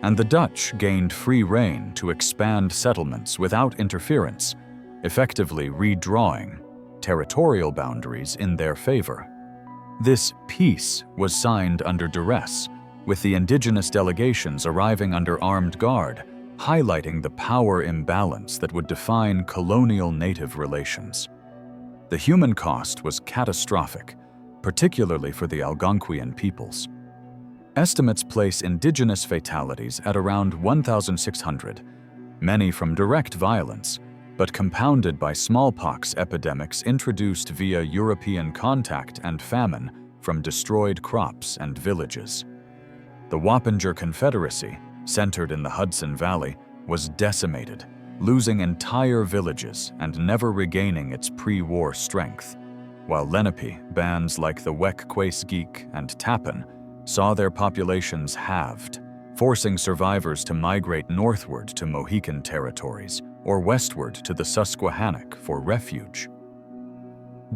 and the Dutch gained free rein to expand settlements without interference, effectively redrawing territorial boundaries in their favor. This peace was signed under duress, with the indigenous delegations arriving under armed guard, highlighting the power imbalance that would define colonial native relations. The human cost was catastrophic, particularly for the Algonquian peoples. Estimates place indigenous fatalities at around 1,600, many from direct violence, but compounded by smallpox epidemics introduced via European contact and famine from destroyed crops and villages. The Wappinger Confederacy, centered in the Hudson Valley, was decimated, losing entire villages and never regaining its pre-war strength, while Lenape, bands like the Wek-Kwes-Geek and Tappan, saw their populations halved, forcing survivors to migrate northward to Mohican territories or westward to the Susquehannock for refuge.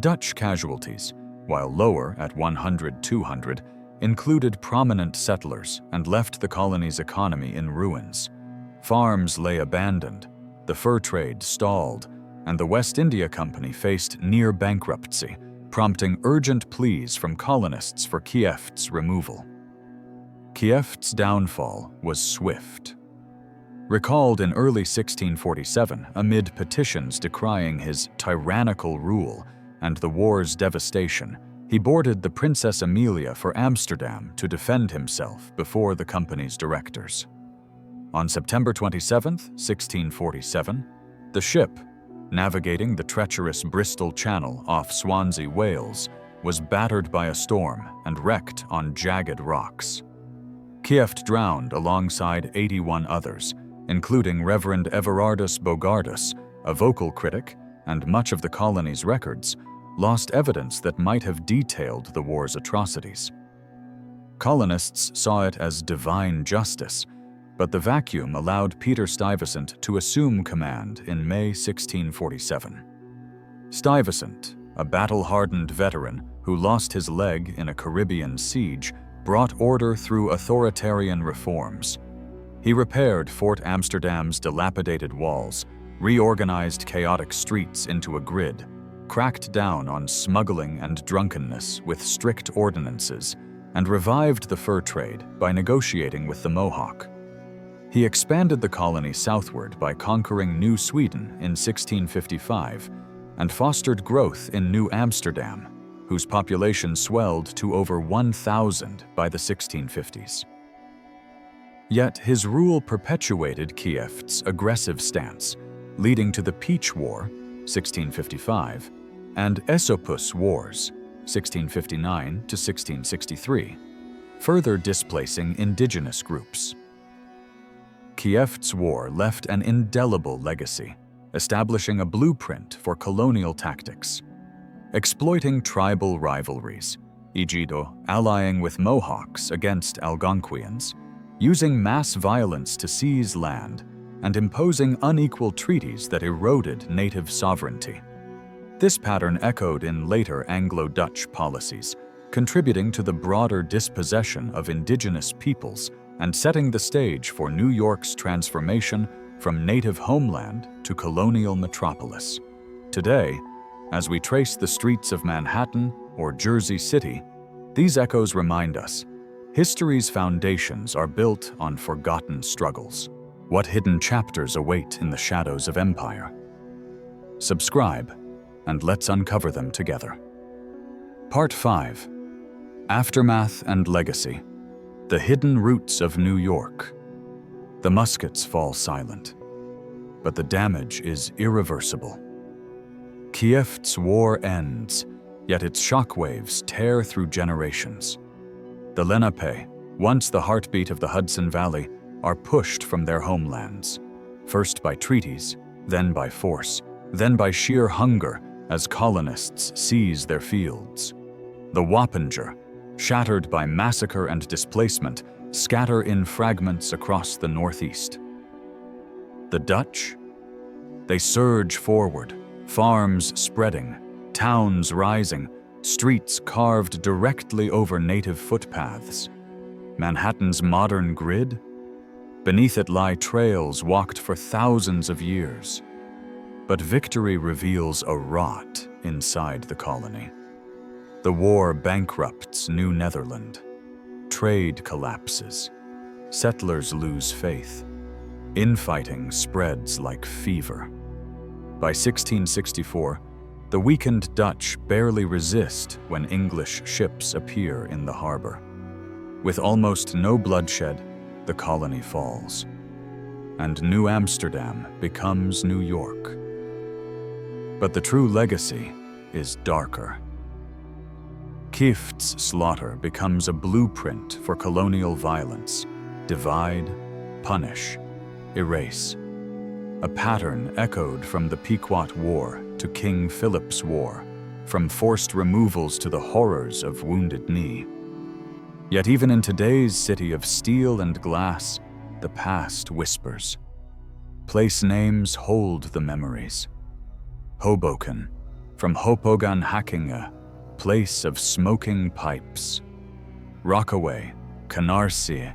Dutch casualties, while lower at 100-200, included prominent settlers and left the colony's economy in ruins. Farms lay abandoned, the fur trade stalled, and the West India Company faced near bankruptcy, prompting urgent pleas from colonists for Kiefts' removal. Kiefts' downfall was swift. Recalled in early 1647 amid petitions decrying his tyrannical rule and the war's devastation, he boarded the Princess Amelia for Amsterdam to defend himself before the company's directors. On September 27, 1647, the ship, navigating the treacherous Bristol Channel off Swansea, Wales, was battered by a storm and wrecked on jagged rocks. Kieft drowned alongside 81 others, including Reverend Everardus Bogardus, a vocal critic, and much of the colony's records lost evidence that might have detailed the war's atrocities. Colonists saw it as divine justice, but the vacuum allowed Peter Stuyvesant to assume command in May 1647. Stuyvesant, a battle-hardened veteran who lost his leg in a Caribbean siege, brought order through authoritarian reforms. He repaired Fort Amsterdam's dilapidated walls, reorganized chaotic streets into a grid, cracked down on smuggling and drunkenness with strict ordinances, and revived the fur trade by negotiating with the Mohawk. He expanded the colony southward by conquering New Sweden in 1655 and fostered growth in New Amsterdam, whose population swelled to over 1,000 by the 1650s. Yet his rule perpetuated Kiefts' aggressive stance, leading to the Peach War, 1655, and Esopus Wars, 1659 to 1663, further displacing indigenous groups. Kiefts' War left an indelible legacy, establishing a blueprint for colonial tactics. Exploiting tribal rivalries, Ejido allying with Mohawks against Algonquians, using mass violence to seize land, and imposing unequal treaties that eroded native sovereignty. This pattern echoed in later Anglo-Dutch policies, contributing to the broader dispossession of indigenous peoples and setting the stage for New York's transformation from native homeland to colonial metropolis. Today, as we trace the streets of Manhattan or Jersey City, these echoes remind us, history's foundations are built on forgotten struggles. What hidden chapters await in the shadows of empire? Subscribe, and let's uncover them together. Part 5. Aftermath and Legacy. The Hidden Roots of New York. The muskets fall silent, but the damage is irreversible. Kiefts' war ends, yet its shockwaves tear through generations. The Lenape, once the heartbeat of the Hudson Valley, are pushed from their homelands, first by treaties, then by force, then by sheer hunger as colonists seize their fields. The Wappinger, shattered by massacre and displacement, scatter in fragments across the Northeast. The Dutch? They surge forward, farms spreading, towns rising, streets carved directly over native footpaths. Manhattan's modern grid? Beneath it lie trails walked for thousands of years. But victory reveals a rot inside the colony. The war bankrupts New Netherland. Trade collapses. Settlers lose faith. Infighting spreads like fever. By 1664, the weakened Dutch barely resist when English ships appear in the harbor. With almost no bloodshed, the colony falls, and New Amsterdam becomes New York. But the true legacy is darker. Kiefts' slaughter becomes a blueprint for colonial violence: divide, punish, erase. a pattern echoed from the Pequot War to King Philip's War, from forced removals to the horrors of Wounded Knee. Yet even in today's city of steel and glass, the past whispers. Place names hold the memories. Hoboken, from Hopogan Hackensack, place of smoking pipes. Rockaway, Canarsie,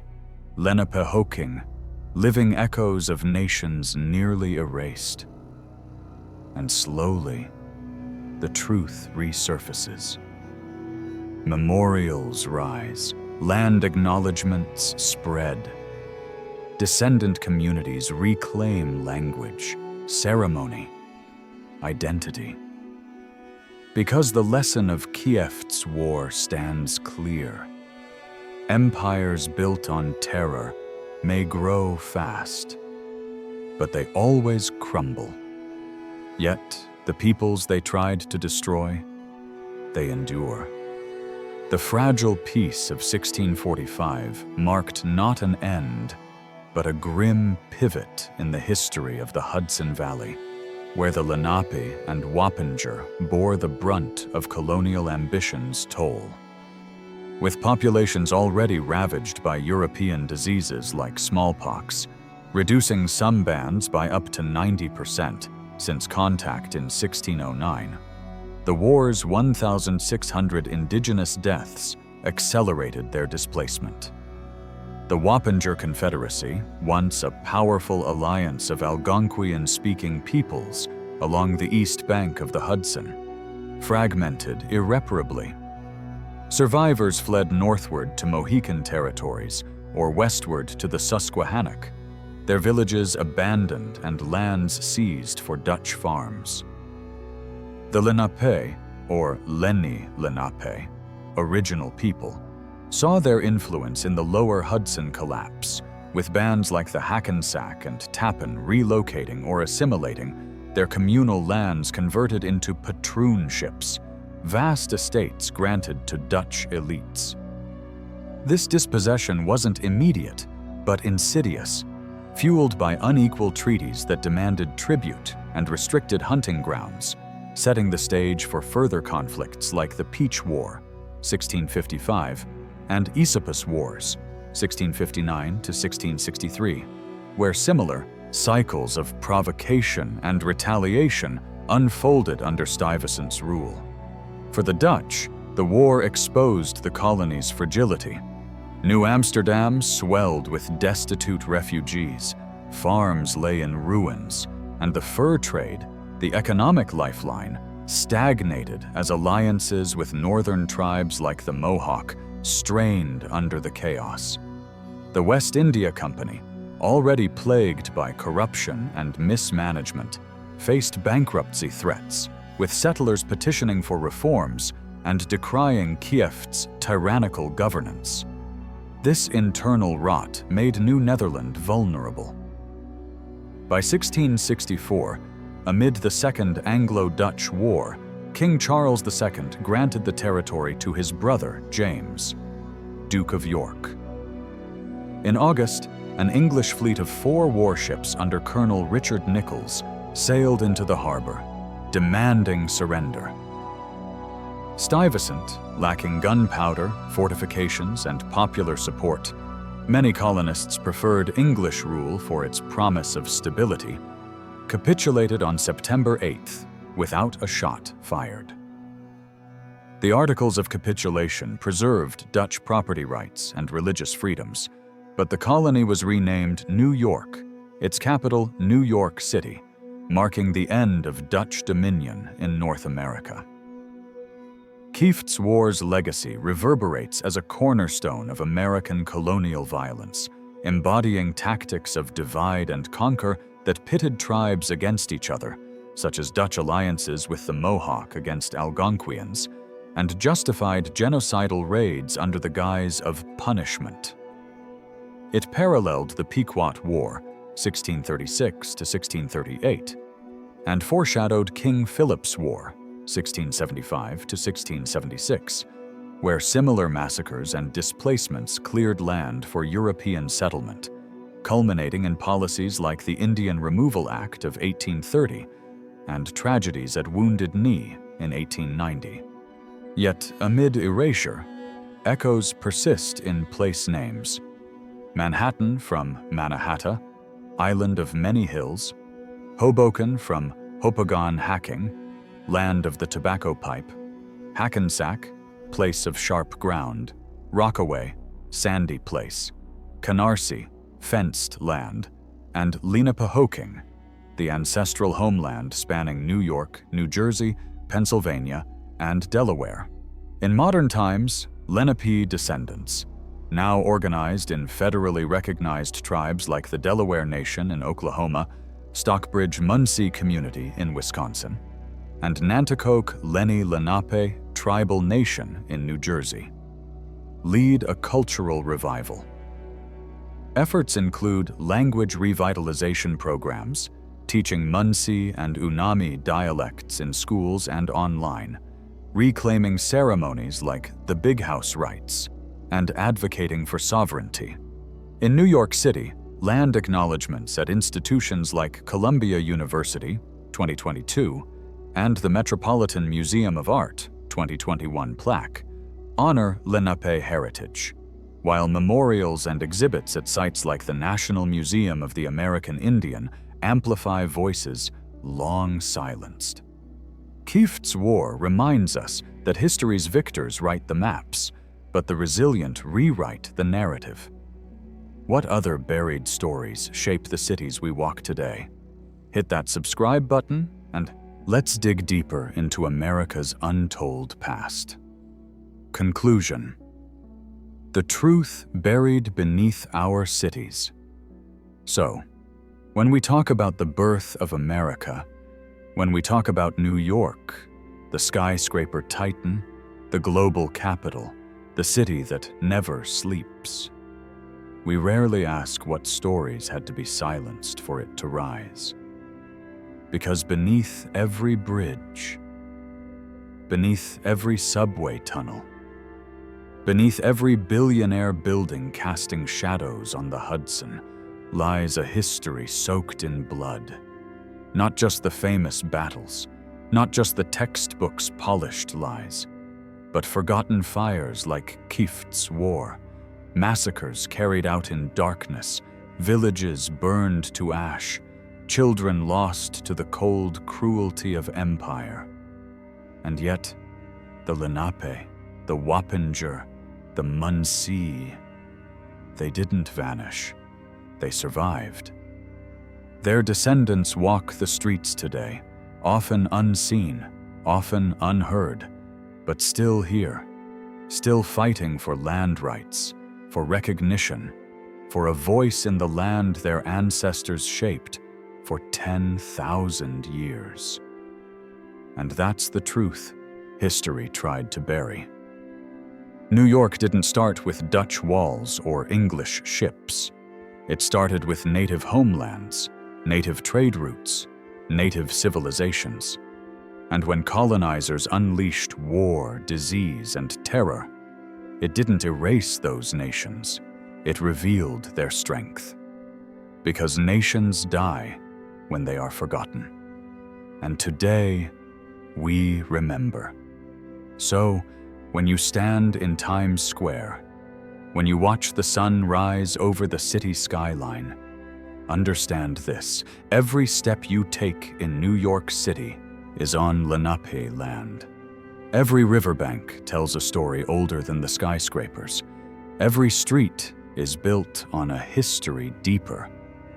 Lenape, living echoes of nations nearly erased. And slowly, the truth resurfaces. Memorials rise, land acknowledgements spread. Descendant communities reclaim language, ceremony, identity. Because the lesson of Kiefts' war stands clear. Empires built on terror may grow fast, but they always crumble. Yet, the peoples they tried to destroy, they endure. The fragile peace of 1645 marked not an end, but a grim pivot in the history of the Hudson Valley, where the Lenape and Wappinger bore the brunt of colonial ambition's toll. With populations already ravaged by European diseases like smallpox, reducing some bands by up to 90% since contact in 1609, the war's 1,600 indigenous deaths accelerated their displacement. The Wappinger Confederacy, once a powerful alliance of Algonquian-speaking peoples along the east bank of the Hudson, fragmented irreparably. Survivors fled northward to Mohican territories or westward to the Susquehannock, their villages abandoned and lands seized for Dutch farms. The Lenape, or Lenape, original people, saw their influence in the lower Hudson collapse, with bands like the Hackensack and Tappan relocating or assimilating, their communal lands converted into patroonships, vast estates granted to Dutch elites. This dispossession wasn't immediate, but insidious, fueled by unequal treaties that demanded tribute and restricted hunting grounds, setting the stage for further conflicts like the Peach War, 1655, and Esopus Wars, 1659 to 1663, where similar cycles of provocation and retaliation unfolded under Stuyvesant's rule. For the Dutch, the war exposed the colony's fragility. New Amsterdam swelled with destitute refugees, farms lay in ruins, and the fur trade, the economic lifeline, stagnated as alliances with northern tribes like the Mohawk strained under the chaos. The West India Company, already plagued by corruption and mismanagement, faced bankruptcy threats, with settlers petitioning for reforms and decrying Kiefts' tyrannical governance. This internal rot made New Netherland vulnerable. By 1664, amid the Second Anglo-Dutch War, King Charles II granted the territory to his brother, James, Duke of York. In August, an English fleet of 4 warships under Colonel Richard Nichols sailed into the harbor, demanding surrender. Stuyvesant, lacking gunpowder, fortifications, and popular support, many colonists preferred English rule for its promise of stability, capitulated on September 8th without a shot fired. The Articles of Capitulation preserved Dutch property rights and religious freedoms, but the colony was renamed New York, its capital New York City, marking the end of Dutch dominion in North America. Kiefts' War's legacy reverberates as a cornerstone of American colonial violence, embodying tactics of divide and conquer that pitted tribes against each other, such as Dutch alliances with the Mohawk against Algonquians, and justified genocidal raids under the guise of punishment. It paralleled the Pequot War, 1636 to 1638, and foreshadowed King Philip's War, 1675 to 1676, where similar massacres and displacements cleared land for European settlement, culminating in policies like the Indian Removal Act of 1830 and tragedies at Wounded Knee in 1890. Yet, amid erasure, echoes persist in place names. Manhattan from Mannahatta, Island of Many Hills, Hoboken from Hopogon Hacking, Land of the Tobacco Pipe, Hackensack, Place of Sharp Ground, Rockaway, Sandy Place, Canarsie, Fenced Land, and Lenape, the ancestral homeland spanning New York, New Jersey, Pennsylvania, and Delaware. In modern times, Lenape descendants, now organized in federally recognized tribes like the Delaware Nation in Oklahoma, Stockbridge Munsee Community in Wisconsin, and Nanticoke Lenni Lenape Tribal Nation in New Jersey, lead a cultural revival. Efforts include language revitalization programs, teaching Munsee and Unami dialects in schools and online, reclaiming ceremonies like the Big House rites, and advocating for sovereignty. In New York City, land acknowledgements at institutions like Columbia University, 2022, and the Metropolitan Museum of Art, 2021 plaque, honor Lenape heritage, while memorials and exhibits at sites like the National Museum of the American Indian amplify voices long silenced. Kiefts' War reminds us that history's victors write the maps, but the resilient rewrite the narrative. What other buried stories shape the cities we walk today? Hit that subscribe button and let's dig deeper into America's untold past. Conclusion: the truth buried beneath our cities. So, when we talk about the birth of America, when we talk about New York, the skyscraper titan, the global capital, the city that never sleeps, we rarely ask what stories had to be silenced for it to rise. Because beneath every bridge, beneath every subway tunnel, beneath every billionaire building casting shadows on the Hudson, lies a history soaked in blood. Not just the famous battles, not just the textbook's polished lies, but forgotten fires like Kiefts' War, massacres carried out in darkness, villages burned to ash, children lost to the cold cruelty of empire. And yet, the Lenape, the Wappinger, the Munsee, they didn't vanish. They survived. Their descendants walk the streets today, often unseen, often unheard, but still here, still fighting for land rights, for recognition, for a voice in the land their ancestors shaped for 10,000 years. And that's the truth history tried to bury. New York didn't start with Dutch walls or English ships. It started with native homelands, native trade routes, native civilizations. And when colonizers unleashed war, disease, and terror, it didn't erase those nations. It revealed their strength. Because nations die when they are forgotten. And today, we remember. So, when you stand in Times Square, when you watch the sun rise over the city skyline, understand this: every step you take in New York City is on Lenape land. Every riverbank tells a story older than the skyscrapers. Every street is built on a history deeper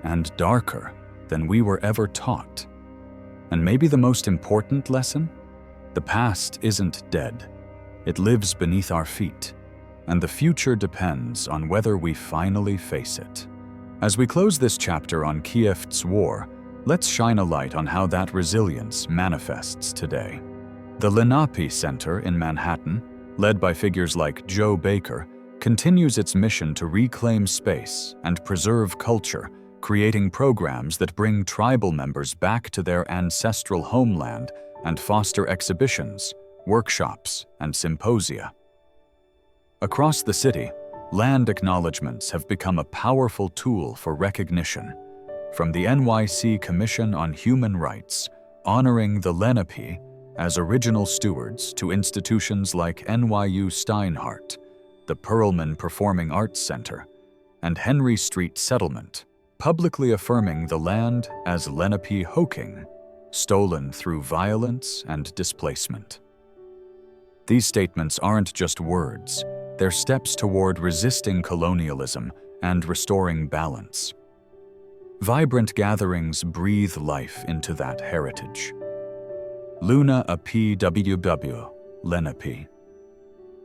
and darker than we were ever taught. And maybe the most important lesson? The past isn't dead. It lives beneath our feet, and the future depends on whether we finally face it. As we close this chapter on Kiefts' War, let's shine a light on how that resilience manifests today. The Lenape Center in Manhattan, led by figures like Joe Baker, continues its mission to reclaim space and preserve culture, creating programs that bring tribal members back to their ancestral homeland and foster exhibitions, workshops, and symposia. Across the city, land acknowledgements have become a powerful tool for recognition, from the NYC Commission on Human Rights honoring the Lenape as original stewards to institutions like NYU Steinhardt, the Perelman Performing Arts Center, and Henry Street Settlement, publicly affirming the land as Lenape Hoking, stolen through violence and displacement. These statements aren't just words, they're steps toward resisting colonialism and restoring balance. Vibrant gatherings breathe life into that heritage. Luna a PWW, Lenape.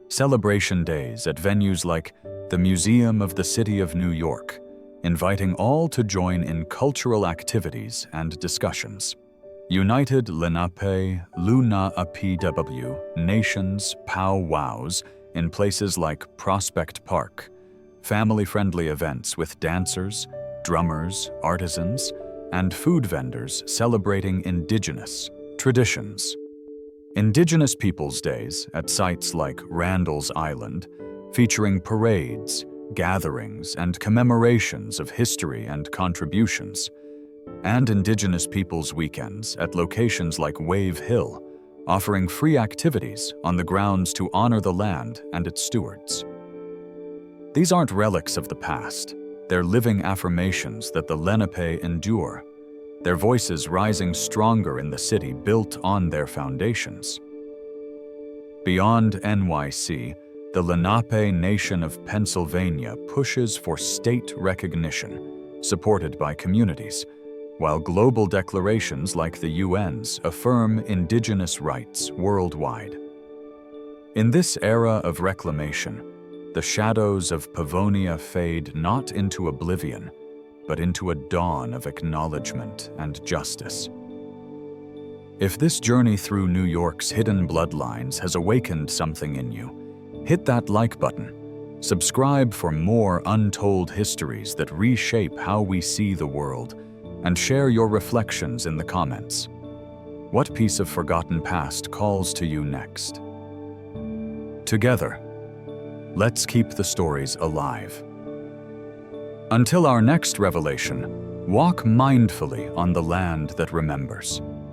Celebration days at venues like the Museum of the City of New York, inviting all to join in cultural activities and discussions. United Lenape, Luna a PW, nations, powwows in places like Prospect Park, family-friendly events with dancers, drummers, artisans, and food vendors celebrating Indigenous traditions. Indigenous Peoples' Days at sites like Randall's Island, featuring parades, gatherings, and commemorations of history and contributions, and Indigenous Peoples' Weekends at locations like Wave Hill, offering free activities on the grounds to honor the land and its stewards. These aren't relics of the past, they're living affirmations that the Lenape endure, their voices rising stronger in the city built on their foundations. Beyond NYC, the Lenape Nation of Pennsylvania pushes for state recognition, supported by communities, while global declarations like the UN's affirm Indigenous rights worldwide. In this era of reclamation, the shadows of Pavonia fade not into oblivion, but into a dawn of acknowledgement and justice. If this journey through New York's hidden bloodlines has awakened something in you, hit that like button. Subscribe for more untold histories that reshape how we see the world, and share your reflections in the comments. What piece of forgotten past calls to you next? Together, let's keep the stories alive. Until our next revelation, walk mindfully on the land that remembers.